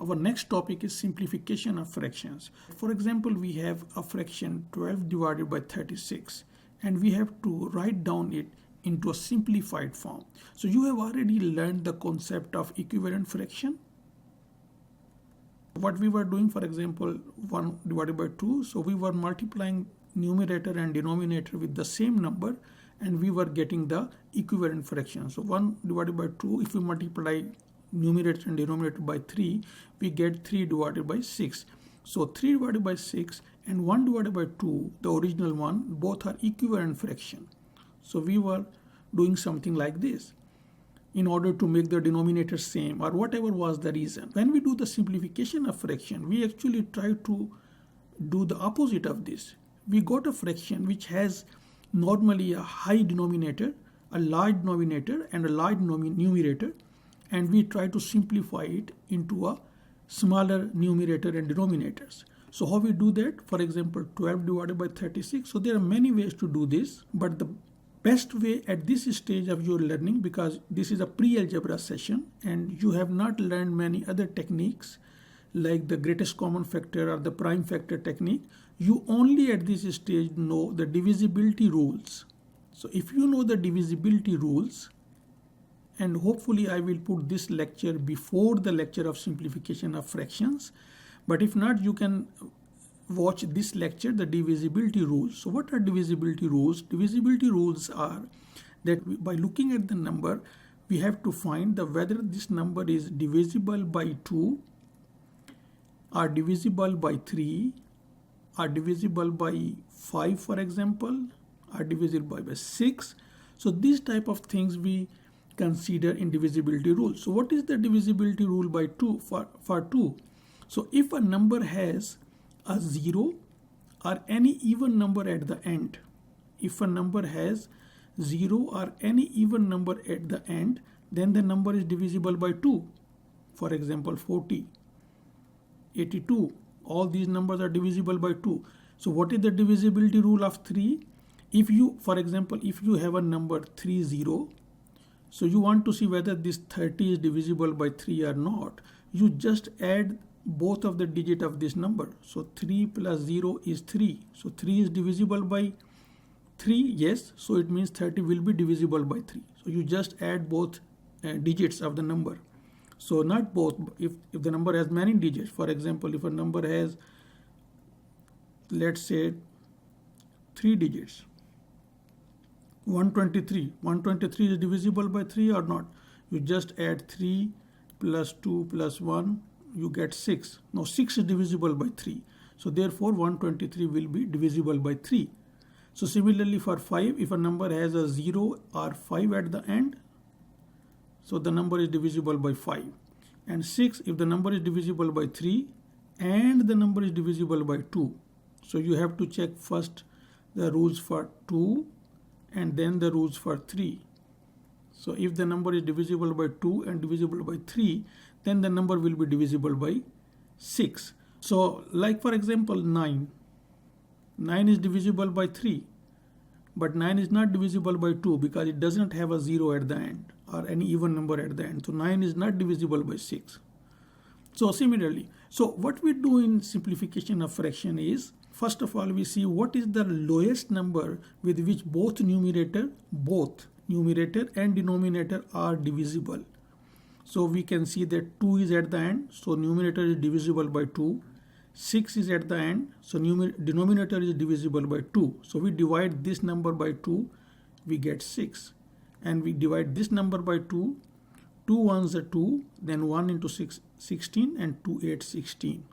Our next topic is simplification of fractions. For example, we have a fraction 12 divided by 36 and we have to write down it into a simplified form. So you have already learned the concept of equivalent fraction. What we were doing, for example, 1 divided by 2, so we were multiplying numerator and denominator with the same number and we were getting the equivalent fraction. So 1 divided by 2, if we multiply numerator and denominator by 3, we get 3 divided by 6. So 3 divided by 6 and 1 divided by 2, the original one, both are equivalent fraction. So we were doing something like this in order to make the denominator same or whatever was the reason. When we do the simplification of fraction, we actually try to do the opposite of this. We got a fraction which has normally a high denominator, a large denominator and a large numerator, and we try to simplify it into a smaller numerator and denominators. So how we do that? For example, 12 divided by 36. So there are many ways to do this, but the best way at this stage of your learning, because this is a pre-algebra session and you have not learned many other techniques like the greatest common factor or the prime factor technique, you only at this stage know the divisibility rules. So if you know the divisibility rules, and hopefully I will put this lecture before the lecture of simplification of fractions, but if not, you can watch this lecture, the divisibility rules. So what are divisibility rules? Divisibility rules are that by looking at the number, we have to find whether this number is divisible by 2 or divisible by 3 or divisible by 5, for example, or divisible by 6. So these type of things we consider in divisibility rule. So what is the divisibility rule by 2 for 2? So if a number has a 0 or any even number at the end, if a number has 0 or any even number at the end, then the number is divisible by 2. For example, 40, 82, all these numbers are divisible by 2. So what is the divisibility rule of 3? If you, for example, if you have a number 30, so you want to see whether this 30 is divisible by 3 or not, you just add both of the digit of this number. So 3 plus 0 is 3. So 3 is divisible by 3, yes. So it means 30 will be divisible by 3. So you just add both digits of the number. So not both, if the number has many digits, for example, if a number has, let's say, 3 digits, 123 is divisible by 3 or not? You just add 3 plus 2 plus 1, you get 6. Now 6 is divisible by 3. So therefore 123 will be divisible by 3. So similarly for 5, if a number has a 0 or 5 at the end, so the number is divisible by 5. And 6, if the number is divisible by 3 and the number is divisible by 2. So you have to check first the rules for 2 and then the rules for 3. So if the number is divisible by 2 and divisible by 3, then the number will be divisible by 6. So like for example 9 is divisible by 3, but 9 is not divisible by 2 because it doesn't have a 0 at the end or any even number at the end. So 9 is not divisible by 6. So similarly, so what we do in simplification of fraction is, first of all, we see what is the lowest number with which both numerator and denominator are divisible. So we can see that 2 is at the end, so numerator is divisible by 2. 6 is at the end, so denominator is divisible by 2. So we divide this number by 2, we get 6. And we divide this number by 2, 2 ones are 2, then 1 into 6, 16, and 2 8, 16.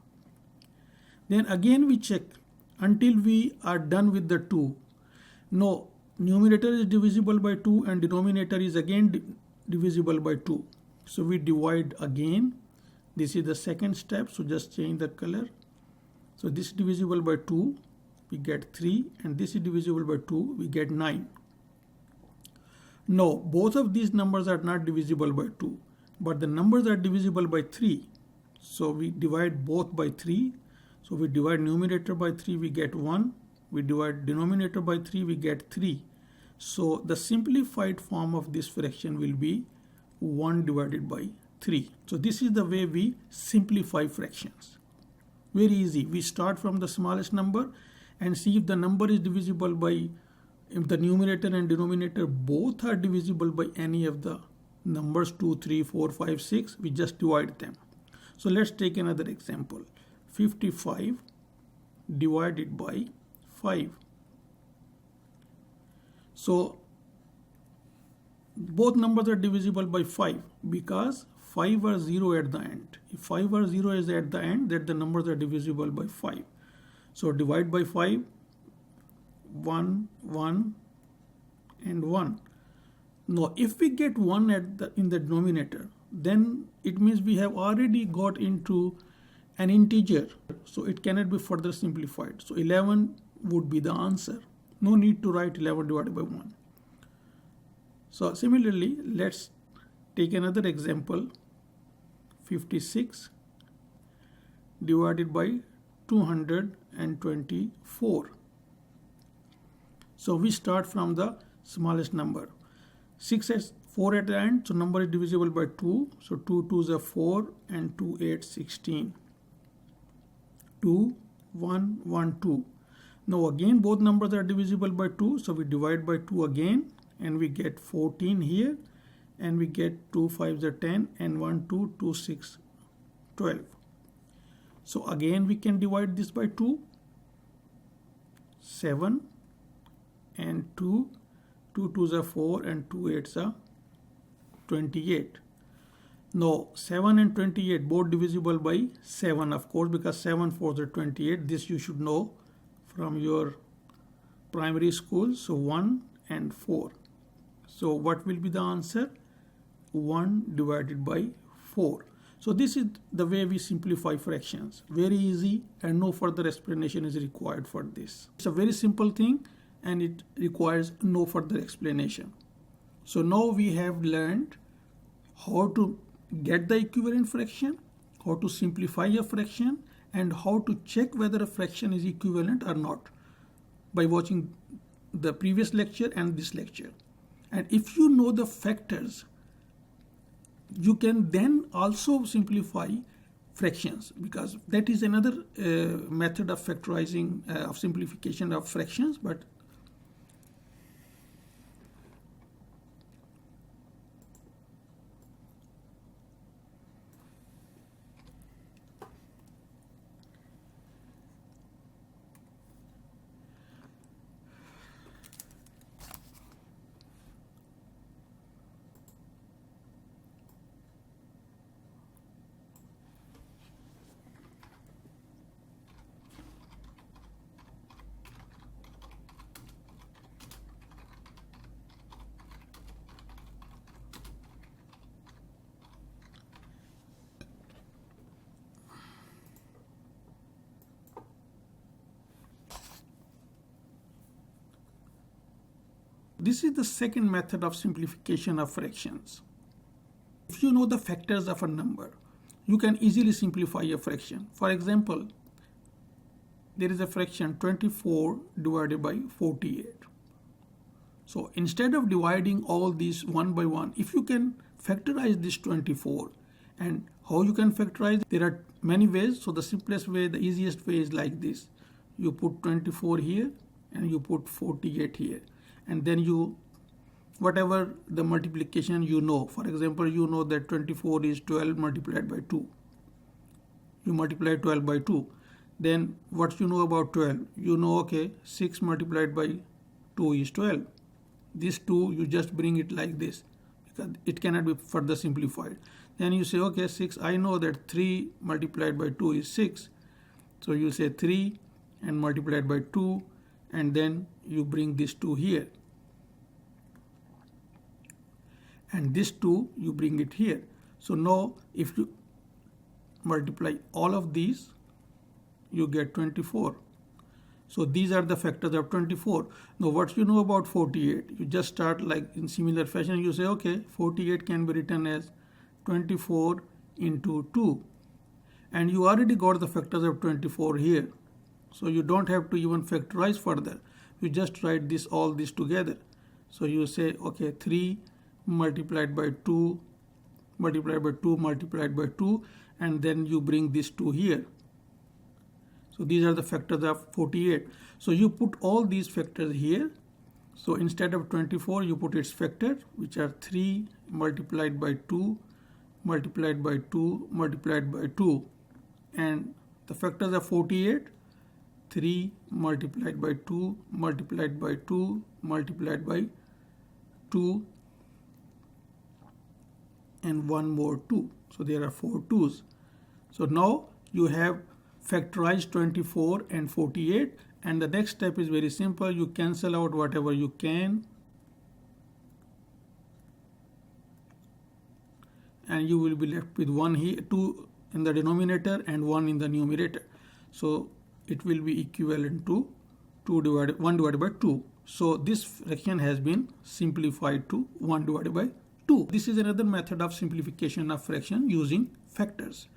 Then again we check until we are done with the 2. No, numerator is divisible by 2 and denominator is again divisible by 2. So we divide again. This is the second step, so just change the color. So this is divisible by 2, we get 3, and this is divisible by 2, we get 9. No, both of these numbers are not divisible by 2, but the numbers are divisible by 3. So we divide both by 3. So we divide numerator by 3, we get 1. We divide denominator by 3, we get 3. So the simplified form of this fraction will be 1 divided by 3. So this is the way we simplify fractions. Very easy. We start from the smallest number and see if the number is divisible by, if the numerator and denominator both are divisible by any of the numbers 2, 3, 4, 5, 6, we just divide them. So let's take another example. 55 divided by 5. So both numbers are divisible by 5 because 5 are 0 at the end. If 5 or 0 is at the end, then the numbers are divisible by 5. So divide by 5, 1, 1, and 1. Now if we get 1 in the denominator, then it means we have already got into an integer. So it cannot be further simplified. So 11 would be the answer. No need to write 11 divided by 1. So similarly, let's take another example. 56 divided by 224. So we start from the smallest number. 6 has 4 at the end, so number is divisible by 2. So 2 2s are 4 and 2 8 16. 2 1 1 2. Now again both numbers are divisible by 2, so we divide by 2 again and we get 14 here, and we get 2 5s are 10 and 1 2 2 6 12. So again we can divide this by 2. 7 and 2 2s are 4 and 2 8s are 28. Now 7 and 28 both divisible by 7, of course, because 7 4s are 28. This you should know from your primary school. So 1 and 4. So what will be the answer? 1 divided by 4. So this is the way we simplify fractions. Very easy, and no further explanation is required for this. It's a very simple thing and it requires no further explanation. So now we have learned how to get the equivalent fraction, how to simplify a fraction, and how to check whether a fraction is equivalent or not by watching the previous lecture and this lecture. And if you know the factors, you can then also simplify fractions, because that is another method of factorizing, of simplification of fractions. But this is the second method of simplification of fractions. If you know the factors of a number, you can easily simplify a fraction. For example, there is a fraction 24 divided by 48. So instead of dividing all these one by one, if you can factorize this 24, and how you can factorize, there are many ways. So the simplest way, the easiest way is like this. You put 24 here and you put 48 here. And then you, whatever the multiplication you know, for example, you know that 24 is 12 multiplied by 2. You multiply 12 by 2. Then what you know about 12? You know, okay, 6 multiplied by 2 is 12. This 2, you just bring it like this, because it cannot be further simplified. Then you say, okay, 6, I know that 3 multiplied by 2 is 6. So you say 3 and multiplied by 2, and then you bring this 2 here. And this 2, you bring it here. So now if you multiply all of these, you get 24. So these are the factors of 24. Now what you know about 48? You just start like in similar fashion. You say, okay, 48 can be written as 24 into 2. And you already got the factors of 24 here. So you don't have to even factorize further. You just write this, all this together. So you say, okay, 3 multiplied by 2 multiplied by 2 multiplied by 2, and then you bring this 2 here. So these are the factors of 48. So you put all these factors here. So instead of 24, you put its factor, which are 3 multiplied by 2 multiplied by 2 multiplied by 2. And the factors are 48, 3 multiplied by 2 multiplied by 2 multiplied by 2, and one more 2. So there are 4 2's. So now you have factorized 24 and 48, and the next step is very simple. You cancel out whatever you can, and you will be left with 1 here, 2 in the denominator and 1 in the numerator. So it will be equivalent to 1 divided by 2. So this fraction has been simplified to 1 divided by 2. This is another method of simplification of fraction using factors.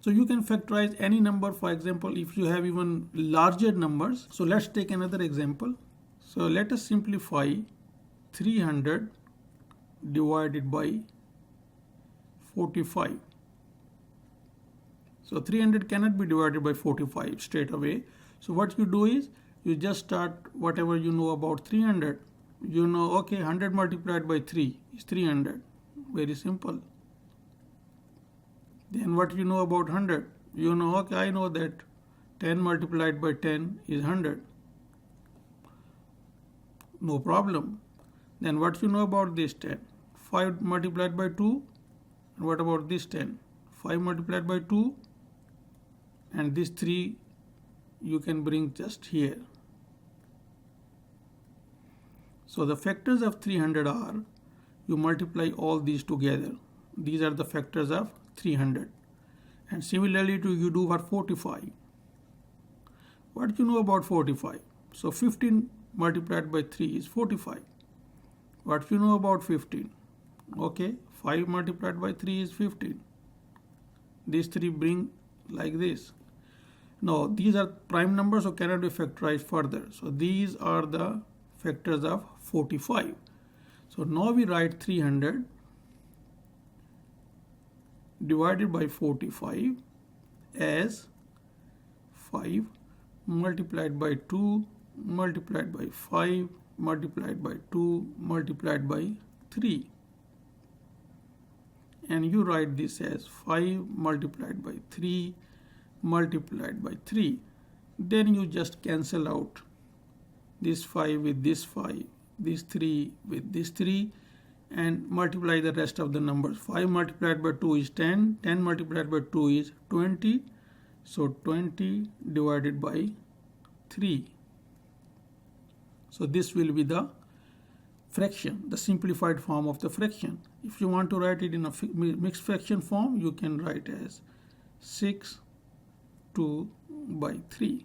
So you can factorize any number. For example, if you have even larger numbers. So let's take another example. So let us simplify 300 divided by 45. So 300 cannot be divided by 45 straight away. So what you do is you just start whatever you know about 300. You know, okay, 100 multiplied by 3 is 300. Very simple. Then what you know about 100? You know, okay, I know that 10 multiplied by 10 is 100. No problem. Then what you know about this 10? 5 multiplied by 2. And what about this 10? 5 multiplied by 2. And this 3 you can bring just here. So the factors of 300 are, you multiply all these together. These are the factors of 300. And similarly you do for 45. What do you know about 45? So 15 multiplied by 3 is 45. What you know about 15? Okay, 5 multiplied by 3 is 15. These 3 bring like this. Now these are prime numbers, so cannot be factorized further. So these are the factors of 45. So now we write 300 divided by 45 as 5 multiplied by 2 multiplied by 5 multiplied by 2 multiplied by 3. And you write this as 5 multiplied by 3 multiplied by 3. Then you just cancel out this 5 with this 5, this 3 with this 3, and multiply the rest of the numbers. 5 multiplied by 2 is 10, 10 multiplied by 2 is 20, so 20 divided by 3. So this will be the fraction, the simplified form of the fraction. If you want to write it in a mixed fraction form, you can write as 6 2 by 3.